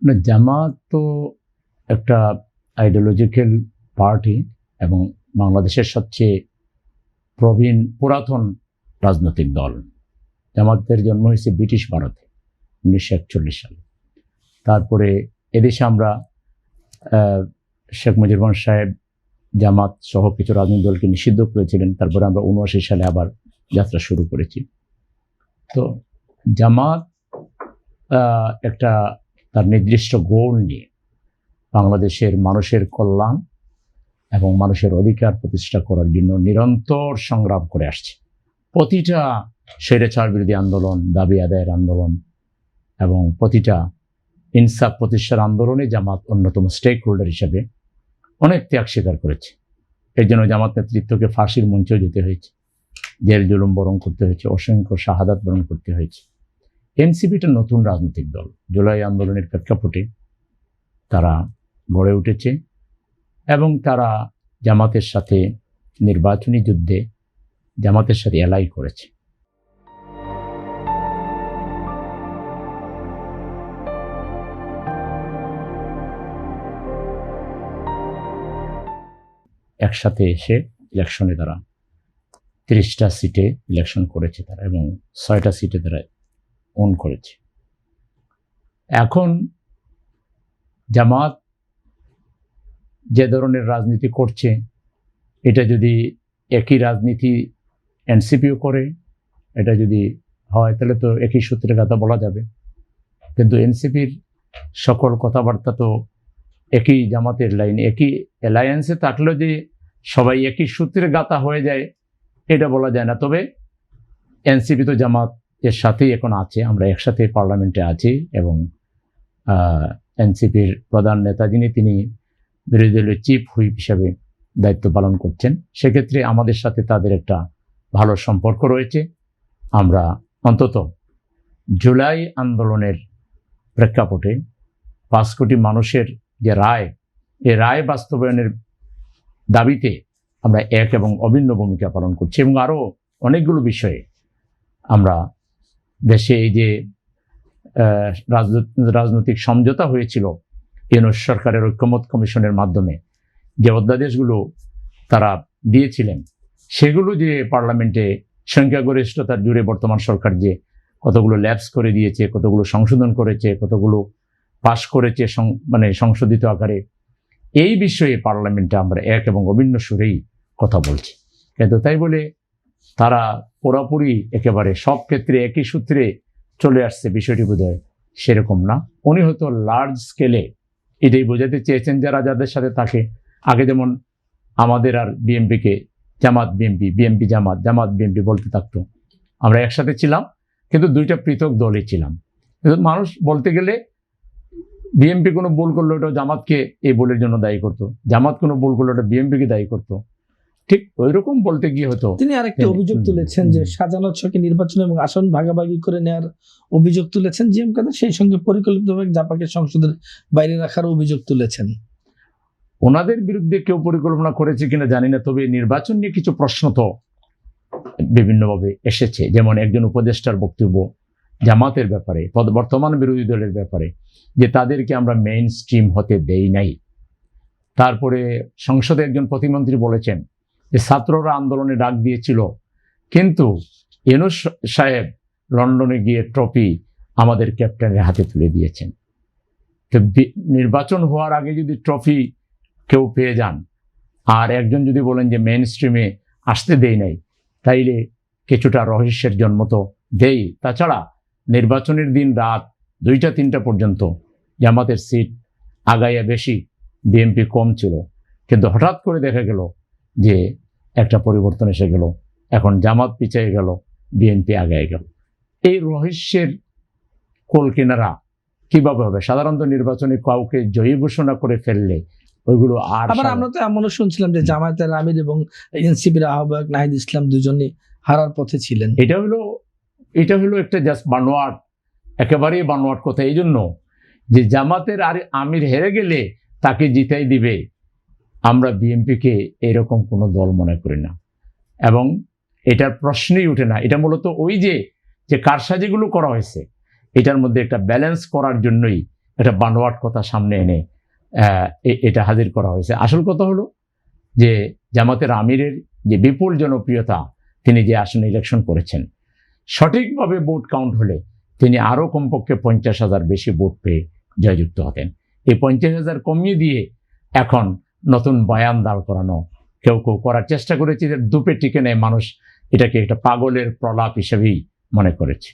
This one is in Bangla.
না, জামাত তো একটা আইডিওলজিক্যাল পার্টি এবং বাংলাদেশের সবচেয়ে পুরাতন রাজনৈতিক দল। জামাতের জন্ম হয়েছে ব্রিটিশ ভারতে 1941 সালে। তারপরে এদেশে আমরা শেখ মুজিবুর রহমান সাহেব জামাত সহ কিছু রাজনৈতিক দলকে নিষিদ্ধ করেছিলেন। তারপরে আমরা 79 সালে আবার যাত্রা শুরু করেছি। তো জামাত একটা তার নির্দিষ্ট গোল নিয়ে বাংলাদেশের মানুষের কল্যাণ এবং মানুষের অধিকার প্রতিষ্ঠা করার জন্য নিরন্তর সংগ্রাম করে আসছে। প্রতিটা স্বৈরাচার বিরোধী আন্দোলন, দাবি আদায়ের আন্দোলন এবং প্রতিটা ইনসাফ প্রতিষ্ঠার আন্দোলনে জামাত অন্যতম স্টেক হোল্ডার হিসেবে অনেক ত্যাগ স্বীকার করেছে। এর জন্য জামাত নেতৃত্বকে ফাঁসির মঞ্চেও যেতে হয়েছে, জেল জুলুম বরণ করতে হয়েছে, অসংখ্য শাহাদাত বরণ করতে হয়েছে। এনসিপিটা নতুন রাজনৈতিক দল, জুলাই আন্দোলনের প্রেক্ষাপটে তারা গড়ে উঠেছে এবং তারা জামাতের সাথে নির্বাচনী যুদ্ধে জামাতের সাথে এলাই করেছে। একসাথে এসে ইলেকশনে তারা 30টা সিটে ইলেকশন করেছে তারা এবং 6টা সিটে তারা ওন করেছে। এখন জামাত যে ধরনের রাজনীতি করছে, এটা যদি একই রাজনীতি এনসিপিও করে, এটা যদি হয় তাহলে তো একই সূত্রে কথা বলা যাবে। কিন্তু এনসিপির সকল কথাবার্তা তো একই জামাতের লাইন, একই অ্যালায়েন্সে থাকলেও যে সবাই একই সূত্রে গাথা হয়ে যায় এটা বলা যায় না। তবে এনসিপি তো জামাত এর সাথেই এখন আছে, আমরা একসাথে পার্লামেন্টে আছি এবং এনসিপির প্রধান নেতা যিনি, তিনি বিরোধী দলের চিফ হুইপ হিসাবে দায়িত্ব পালন করছেন। সেক্ষেত্রে আমাদের সাথে তাদের একটা ভালো সম্পর্ক রয়েছে। আমরা অন্তত জুলাই আন্দোলনের প্রেক্ষাপটে 5 কোটি মানুষের যে রায়, এই রায় বাস্তবায়নের দাবিতে আমরা এক এবং অভিন্ন ভূমিকা পালন করছি এবং আরও অনেকগুলো বিষয়ে আমরা দেশে এই যে রাজনৈতিক সমঝোতা হয়েছিল ইউনূস সরকারের ঐক্যমত কমিশনের মাধ্যমে, যে অধ্যাদেশগুলো তারা দিয়েছিলেন সেগুলো যে পার্লামেন্টে সংখ্যাগরিষ্ঠতার জুড়ে বর্তমান সরকার যে কতগুলো ল্যাপস করে দিয়েছে, কতগুলো সংশোধন করেছে, কতগুলো পাশ করেছে মানে সংশোধিত আকারে, এই বিষয়ে পার্লামেন্টে আমরা এক এবং অভিন্ন সুরেই কথা বলছি। কিন্তু তাই বলে তারা পুরোপুরি একেবারে সব ক্ষেত্রে একই সূত্রে চলে আসছে, বিষয়টি বোধহয় সেরকম না। উনি হয়তো লার্জ স্কেলে এটাই বোঝাতে চেয়েছেন যারা যাদের সাথে থাকে। আগে যেমন আমাদের আর বিএনপিকে জামাত বিএনপি, বিএনপি জামাত, জামাত বিএনপি বলতে থাকতো, আমরা একসাথে ছিলাম কিন্তু দুইটা পৃথক দলই ছিলাম। কিন্তু মানুষ বলতে গেলে বিএনপি কোনো ভুল করলো ওটা জামাতকে এই ভুলের জন্য দায়ী করতো, জামাত কোনো ভুল করলো ওটা বিএনপিকে দায়ী করতো। ঠিক ওই রকম বলতে গিয়ে হতো। তিনি আরেকটি অভিযোগ তুলেছেন যে সাজানো ছকে নির্বাচন এবং আসন ভাগাভাগি করে নেওয়ার অভিযোগ তুলেছেন জিএম কাদের, সেই সঙ্গে পরিকল্পিতভাবে জাপাকে সংসদের বাইরে রাখার অভিযোগ তুলেছেন। ওনাদের বিরুদ্ধে কেউ পরিকল্পনা করেছে কিনা জানি না, তবে নির্বাচন নিয়ে কিছু প্রশ্ন তো বিভিন্নভাবে এসেছে। যেমন একজন উপদেষ্টার বক্তব্য জামাতের ব্যাপারে, বর্তমান বিরোধী দলের ব্যাপারে, যে তাদেরকে আমরা মেইন স্ট্রিম হতে দেই নাই। তারপরে সংসদে একজন প্রতিমন্ত্রী বলেছেন যে ছাত্ররা আন্দোলনে ডাক দিয়েছিল কিন্তু ইউনূস সাহেব লন্ডনে গিয়ে ট্রফি আমাদের ক্যাপ্টেনের হাতে তুলে দিয়েছেন। তো নির্বাচন হওয়ার আগে যদি ট্রফি কেউ পেয়ে যান আর একজন যদি বলেন যে মেইন স্ট্রিমে আসতে দেই নাই, তাইলে কিছুটা রহস্যের জন্ম তো দেই। তাছাড়া নির্বাচনের দিন রাত 2টা-3টা পর্যন্ত জামাতের সিট আগাইয়া বেশি, বিএনপি কম ছিল, কিন্তু হঠাৎ করে দেখা গেল যে একটা পরিবর্তন এসে গেল, এখন জামাত পিছিয়ে গেল, বিএনপি আগায় গেল। এই রহস্যের কোল কিনারা কিভাবে হবে? সাধারণত নির্বাচনে কাউকে জয়ী ঘোষণা করে ফেললে ওইগুলো আর আমরা তো এমনও শুনছিলাম যে জামায়াতের আমির এবং এনসিপির আহ্বায়ক নাহিদ ইসলাম দুজনে হারার পথে ছিলেন। এটা হলো একটা জাস্ট বানোয়াট, একেবারেই বানোয়াট কথা। এই জন্য যে জামাতের আর আমির হেরে গেলে তাকে জিতাই দিবে, আমরা বিএনপিকে এরকম কোনো দল মনে করি না এবং এটার প্রশ্নই উঠে না। এটা মূলত ওই যে কারসাজিগুলো করা হয়েছে এটার মধ্যে একটা ব্যালেন্স করার জন্যই একটা বানোয়াট কথা সামনে এনে এটা হাজির করা হয়েছে। আসল কথা হলো যে জামাতের আমিরের যে বিপুল জনপ্রিয়তা, তিনি যে আসনে ইলেকশন করেছেন, সঠিকভাবে ভোট কাউন্ট হলে তিনি আরও কমপক্ষে 50,000 বেশি ভোট পেয়ে জয়যুক্ত হতেন। এই 50,000 কমিয়ে দিয়ে এখন নতুন বয়ান দাঁড় করানো কেউ কেউ করার চেষ্টা করেছে, যে দুপে টিকে নেয় মানুষ এটাকে একটা পাগলের প্রলাপ হিসেবেই মনে করেছে।